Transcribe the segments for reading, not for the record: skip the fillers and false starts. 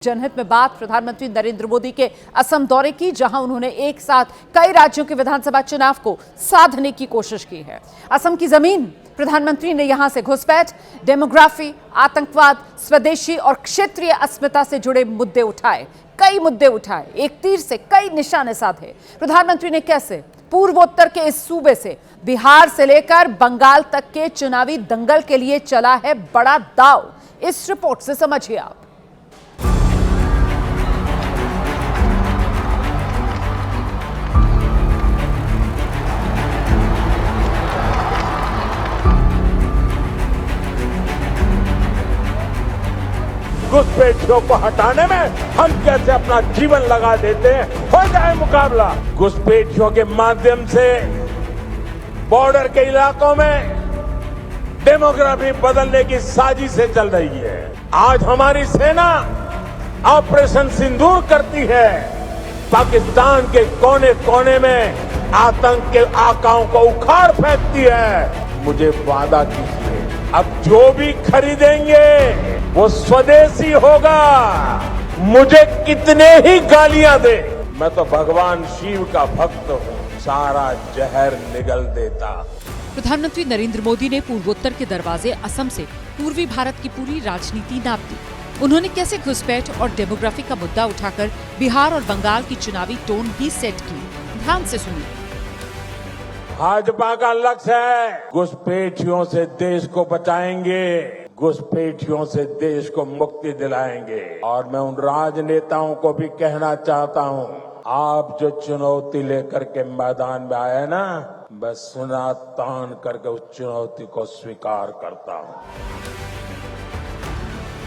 जनहित में बात प्रधानमंत्री नरेंद्र मोदी के असम दौरे की, जहां उन्होंने एक साथ कई राज्यों के विधानसभा चुनाव को साधने की कोशिश की है। असम की जमीन प्रधानमंत्री ने यहां से घुसपैठ, डेमोग्राफी, आतंकवाद, स्वदेशी और क्षेत्रीय अस्मिता से जुड़े मुद्दे उठाए, कई मुद्दे उठाए, एक तीर से कई निशाने साधे। प्रधानमंत्री ने कैसे पूर्वोत्तर के इस सूबे से बिहार से लेकर बंगाल तक के चुनावी दंगल के लिए चला है बड़ा दांव, इस रिपोर्ट से समझिए आप। घुसपैठियों को हटाने में हम कैसे अपना जीवन लगा देते हैं, हो जाए मुकाबला। घुसपैठियों के माध्यम से बॉर्डर के इलाकों में डेमोग्राफी बदलने की साजिशें चल रही है। आज हमारी सेना ऑपरेशन सिंदूर करती है, पाकिस्तान के कोने कोने में आतंक के आकाओं को उखाड़ फेंकती है। मुझे वादा कीजिए, अब जो भी खरीदेंगे वो स्वदेशी होगा। मुझे कितने ही गालियां दे, मैं तो भगवान शिव का भक्त हूँ, सारा जहर निगल देता। प्रधानमंत्री नरेंद्र मोदी ने पूर्वोत्तर के दरवाजे असम से पूर्वी भारत की पूरी राजनीति नाप दी। उन्होंने कैसे घुसपैठ और डेमोग्राफी का मुद्दा उठाकर बिहार और बंगाल की चुनावी टोन भी सेट की, ध्यान से सुनिए। भाजपा का लक्ष्य है घुसपैठियों से देश को बचाएंगे, घुसपैठियों से देश को मुक्ति दिलाएंगे। और मैं उन राजनेताओं को भी कहना चाहता हूं, आप जो चुनौती लेकर के मैदान में आए ना, मैं सुना तान करके उस चुनौती को स्वीकार करता हूं।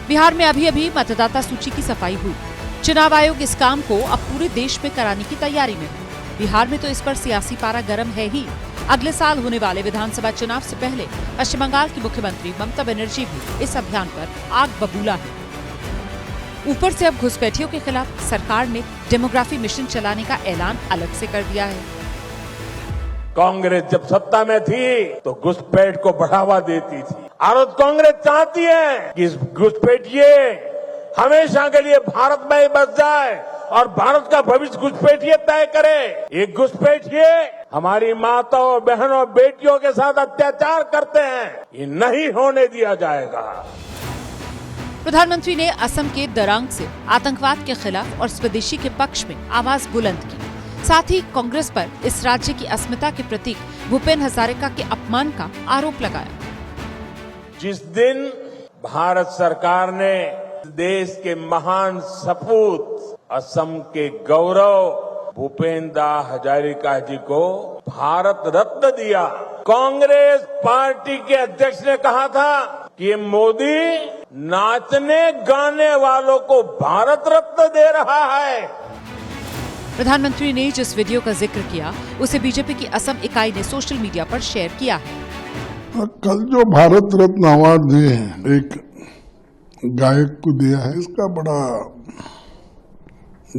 बिहार में अभी मतदाता सूची की सफाई हुई। चुनाव आयोग इस काम को अब पूरे देश में कराने की तैयारी में है। बिहार में तो इस पर सियासी पारा गर्म है ही। अगले साल होने वाले विधानसभा चुनाव से पहले पश्चिम बंगाल की मुख्यमंत्री ममता बनर्जी भी इस अभियान पर आग बबूला है। ऊपर से अब घुसपैठियों के खिलाफ सरकार ने डेमोग्राफी मिशन चलाने का ऐलान अलग से कर दिया है। कांग्रेस जब सत्ता में थी तो घुसपैठ को बढ़ावा देती थी, और कांग्रेस चाहती है कि घुसपैठिए हमेशा के लिए भारत में ही बस जाए और भारत का भविष्य घुसपैठिए तय करे। ये घुसपैठिए हमारी माताओं, बहनों, बेटियों के साथ अत्याचार करते हैं, ये नहीं होने दिया जाएगा। प्रधानमंत्री ने असम के दरांग से आतंकवाद के खिलाफ और स्वदेशी के पक्ष में आवाज बुलंद की। साथ ही कांग्रेस पर इस राज्य की अस्मिता के प्रतीक भूपेन हजारिका के अपमान का आरोप लगाया। जिस दिन भारत सरकार ने देश के महान सपूत असम के गौरव भूपेंद्र हजारिका जी को भारत रत्न दिया, कांग्रेस पार्टी के अध्यक्ष ने कहा था कि मोदी नाचने गाने वालों को भारत रत्न दे रहा है। प्रधानमंत्री ने जिस वीडियो का जिक्र किया उसे बीजेपी की असम इकाई ने सोशल मीडिया पर शेयर किया है। कल जो भारत रत्न अवार्ड दिए हैं, एक गायक को दिया है, इसका बड़ा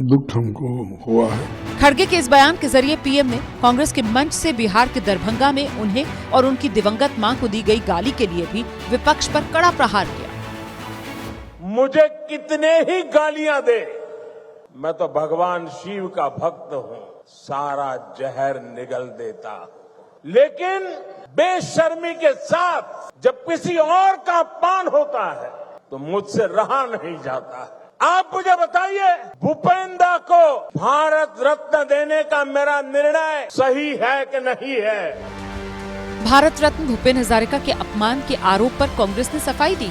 दुख हमको हुआ है। खड़गे के इस बयान के जरिए पीएम ने कांग्रेस के मंच से बिहार के दरभंगा में उन्हें और उनकी दिवंगत मां को दी गई गाली के लिए भी विपक्ष पर कड़ा प्रहार किया। मुझे कितने ही गालियां दे, मैं तो भगवान शिव का भक्त हूँ, सारा जहर निगल देता। लेकिन बेशर्मी के साथ जब किसी और का अपमान होता है तो मुझसे रहा नहीं जाता। आप मुझे बताइए, भूपेंद्र को भारत रत्न देने का मेरा निर्णय सही है कि नहीं है? भारत रत्न भूपेन हजारिका के अपमान के आरोप पर कांग्रेस ने सफाई दी।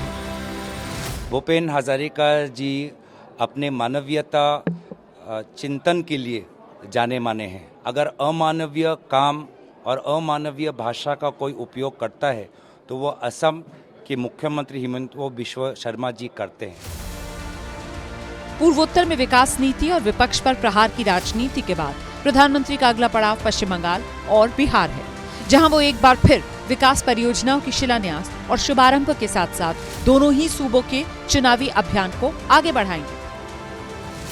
भूपेन हजारिका जी अपने मानवीयता चिंतन के लिए जाने माने हैं। अगर अमानवीय काम और अमानवीय भाषा का कोई उपयोग करता है तो वो असम के मुख्यमंत्री हिमंत बिश्व शर्मा जी करते हैं। पूर्वोत्तर में विकास नीति और विपक्ष पर प्रहार की राजनीति के बाद प्रधानमंत्री का अगला पड़ाव पश्चिम बंगाल और बिहार है, जहां वो एक बार फिर विकास परियोजनाओं की शिलान्यास और शुभारंभ के साथ साथ दोनों ही सूबों के चुनावी अभियान को आगे बढ़ाएंगे।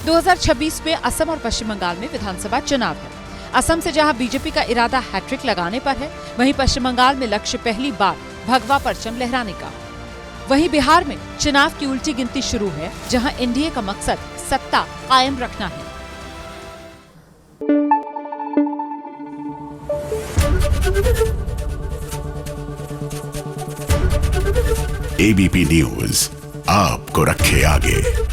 2026 में असम और पश्चिम बंगाल में विधानसभा चुनाव है। असम से जहां बीजेपी का इरादा हैट्रिक लगाने पर है, वहीं पश्चिम बंगाल में लक्ष्य पहली बार भगवा परचम लहराने का। वहीं बिहार में चुनाव की उल्टी गिनती शुरू है, जहां एनडीए का मकसद सत्ता कायम रखना है। एबीपी न्यूज आपको रखे आगे।